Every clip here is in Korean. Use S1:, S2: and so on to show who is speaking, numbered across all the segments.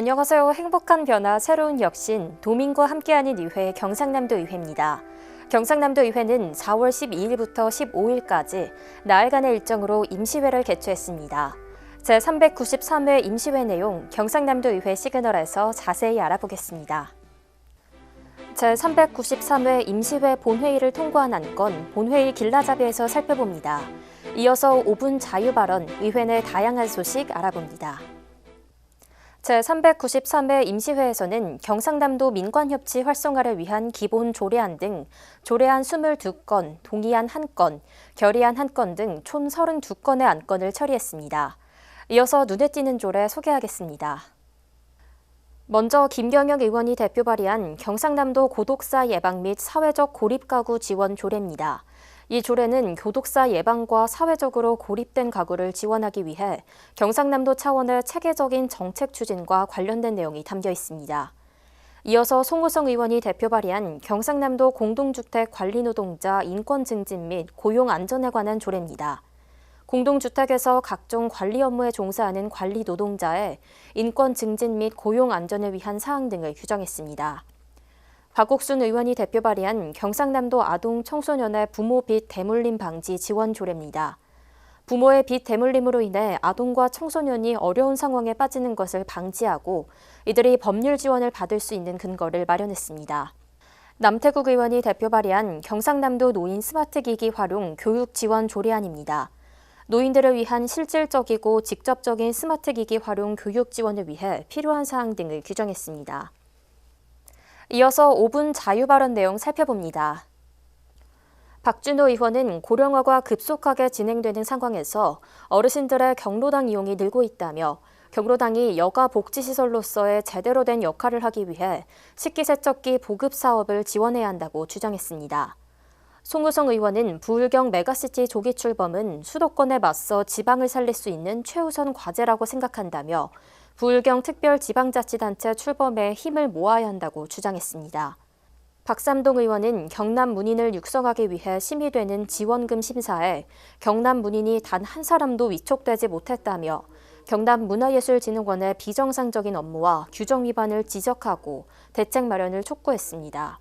S1: 안녕하세요. 행복한 변화, 새로운 혁신, 도민과 함께하는 의회 경상남도 의회입니다. 경상남도 의회는 4월 12일부터 15일까지 나흘간의 일정으로 임시회를 개최했습니다. 제393회 임시회 내용 경상남도 의회 시그널에서 자세히 알아보겠습니다. 제393회 임시회 본회의를 통과한 안건 본회의 길라잡이에서 살펴봅니다. 이어서 5분 자유발언, 의회 내 다양한 소식 알아봅니다. 제393회 임시회에서는 경상남도 민관협치 활성화를 위한 기본 조례안 등 조례안 22건, 동의안 1건, 결의안 1건 등 총 32건의 안건을 처리했습니다. 이어서 눈에 띄는 조례 소개하겠습니다. 먼저 김경영 의원이 대표 발의한 경상남도 고독사 예방 및 사회적 고립가구 지원 조례입니다. 이 조례는 고독사 예방과 사회적으로 고립된 가구를 지원하기 위해 경상남도 차원의 체계적인 정책 추진과 관련된 내용이 담겨 있습니다. 이어서 송호성 의원이 대표 발의한 경상남도 공동주택 관리 노동자 인권 증진 및 고용 안전에 관한 조례입니다. 공동주택에서 각종 관리 업무에 종사하는 관리 노동자의 인권 증진 및 고용 안전을 위한 사항 등을 규정했습니다. 박옥순 의원이 대표 발의한 경상남도 아동 청소년의 부모 빚 대물림 방지 지원 조례입니다. 부모의 빚 대물림으로 인해 아동과 청소년이 어려운 상황에 빠지는 것을 방지하고 이들이 법률 지원을 받을 수 있는 근거를 마련했습니다. 남태국 의원이 대표 발의한 경상남도 노인 스마트기기 활용 교육 지원 조례안입니다. 노인들을 위한 실질적이고 직접적인 스마트기기 활용 교육 지원을 위해 필요한 사항 등을 규정했습니다. 이어서 5분 자유발언 내용 살펴봅니다. 박준호 의원은 고령화가 급속하게 진행되는 상황에서 어르신들의 경로당 이용이 늘고 있다며 경로당이 여가 복지시설로서의 제대로 된 역할을 하기 위해 식기세척기 보급 사업을 지원해야 한다고 주장했습니다. 송우성 의원은 부울경 메가시티 조기 출범은 수도권에 맞서 지방을 살릴 수 있는 최우선 과제라고 생각한다며 부울경 특별지방자치단체 출범에 힘을 모아야 한다고 주장했습니다. 박삼동 의원은 경남 문인을 육성하기 위해 심의되는 지원금 심사에 경남 문인이 단 한 사람도 위촉되지 못했다며 경남문화예술진흥원의 비정상적인 업무와 규정 위반을 지적하고 대책 마련을 촉구했습니다.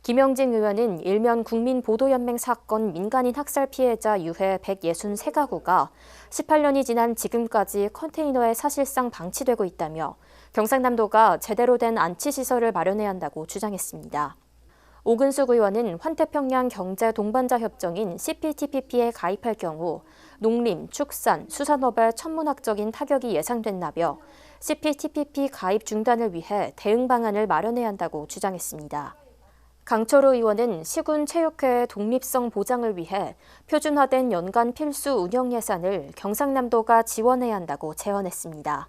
S1: 김영진 의원은 일면 국민보도연맹 사건 민간인 학살 피해자 유해 163가구가 18년이 지난 지금까지 컨테이너에 사실상 방치되고 있다며 경상남도가 제대로 된 안치시설을 마련해야 한다고 주장했습니다. 오근숙 의원은 환태평양 경제 동반자 협정인 CPTPP에 가입할 경우 농림, 축산, 수산업에 천문학적인 타격이 예상된다며 CPTPP 가입 중단을 위해 대응 방안을 마련해야 한다고 주장했습니다. 강철호 의원은 시군체육회의 독립성 보장을 위해 표준화된 연간 필수 운영 예산을 경상남도가 지원해야 한다고 제언했습니다.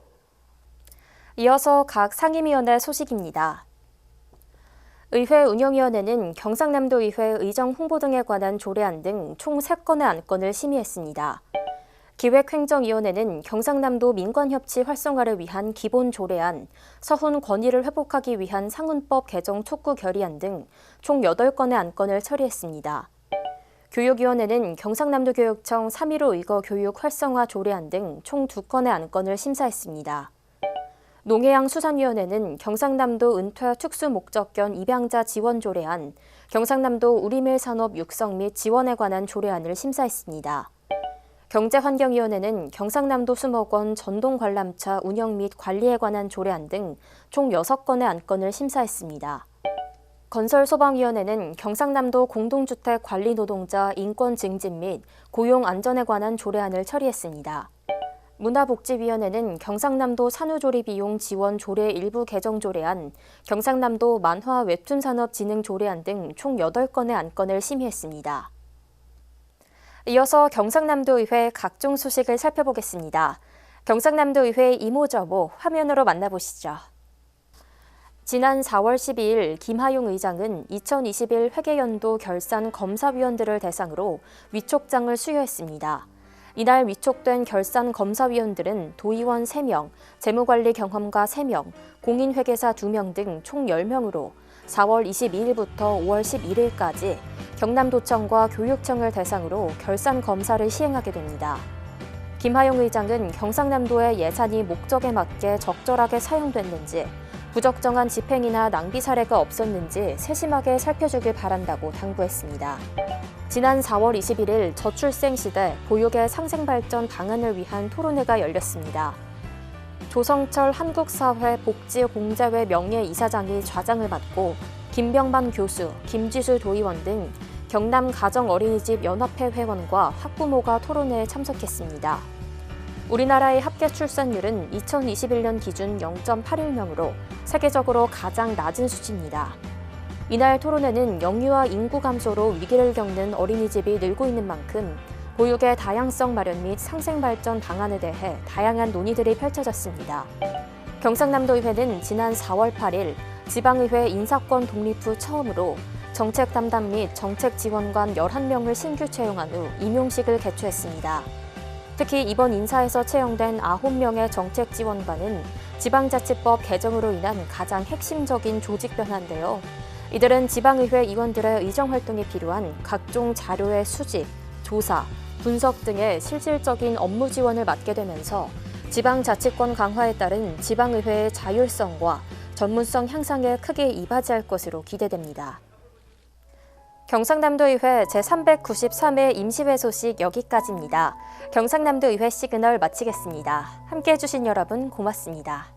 S1: 이어서 각 상임위원회 소식입니다. 의회 운영위원회는 경상남도 의회 의정 홍보 등에 관한 조례안 등 총 3건의 안건을 심의했습니다. 기획행정위원회는 경상남도 민관협치 활성화를 위한 기본 조례안, 서훈 권위를 회복하기 위한 상훈법 개정 촉구 결의안 등 총 8건의 안건을 처리했습니다. 교육위원회는 경상남도 교육청 3.15 의거 교육 활성화 조례안 등 총 2건의 안건을 심사했습니다. 농해양수산위원회는 경상남도 은퇴 특수 목적견 입양자 지원 조례안, 경상남도 우리밀 산업 육성 및 지원에 관한 조례안을 심사했습니다. 경제환경위원회는 경상남도 수목원 전동관람차 운영 및 관리에 관한 조례안 등 총 6건의 안건을 심사했습니다. 건설소방위원회는 경상남도 공동주택 관리 노동자 인권 증진 및 고용 안전에 관한 조례안을 처리했습니다. 문화복지위원회는 경상남도 산후조리비용 지원 조례 일부 개정 조례안, 경상남도 만화 웹툰 산업 진흥 조례안 등 총 8건의 안건을 심의했습니다. 이어서 경상남도 의회 각종 소식을 살펴보겠습니다. 경상남도 의회 이모저모 화면으로 만나보시죠. 지난 4월 12일 김하용 의장은 2021 회계연도 결산 검사위원들을 대상으로 위촉장을 수여했습니다. 이날 위촉된 결산 검사위원들은 도의원 3명, 재무관리 경험가 3명, 공인회계사 2명 등 총 10명으로 4월 22일부터 5월 11일까지 경남도청과 교육청을 대상으로 결산 검사를 시행하게 됩니다. 김하용 의장은 경상남도의 예산이 목적에 맞게 적절하게 사용됐는지, 부적정한 집행이나 낭비 사례가 없었는지 세심하게 살펴주길 바란다고 당부했습니다. 지난 4월 21일 저출생 시대 보육의 상생발전 방안을 위한 토론회가 열렸습니다. 조성철 한국사회복지공제회 명예이사장이 좌장을 맡고 김병만 교수, 김지수 도의원 등 경남 가정어린이집 연합회 회원과 학부모가 토론회에 참석했습니다. 우리나라의 합계 출산율은 2021년 기준 0.81명으로 세계적으로 가장 낮은 수치입니다. 이날 토론회는 영유아 인구 감소로 위기를 겪는 어린이집이 늘고 있는 만큼 보육의 다양성 마련 및 상생발전 방안에 대해 다양한 논의들이 펼쳐졌습니다. 경상남도의회는 지난 4월 8일 지방의회 인사권 독립 후 처음으로 정책 담당 및 정책 지원관 11명을 신규 채용한 후 임용식을 개최했습니다. 특히 이번 인사에서 채용된 9명의 정책 지원관은 지방자치법 개정으로 인한 가장 핵심적인 조직 변화인데요. 이들은 지방의회 의원들의 의정활동에 필요한 각종 자료의 수집, 조사, 분석 등의 실질적인 업무 지원을 맡게 되면서 지방자치권 강화에 따른 지방의회의 자율성과 전문성 향상에 크게 이바지할 것으로 기대됩니다. 경상남도의회 제393회 임시회 소식 여기까지입니다. 경상남도의회 시그널 마치겠습니다. 함께해 주신 여러분 고맙습니다.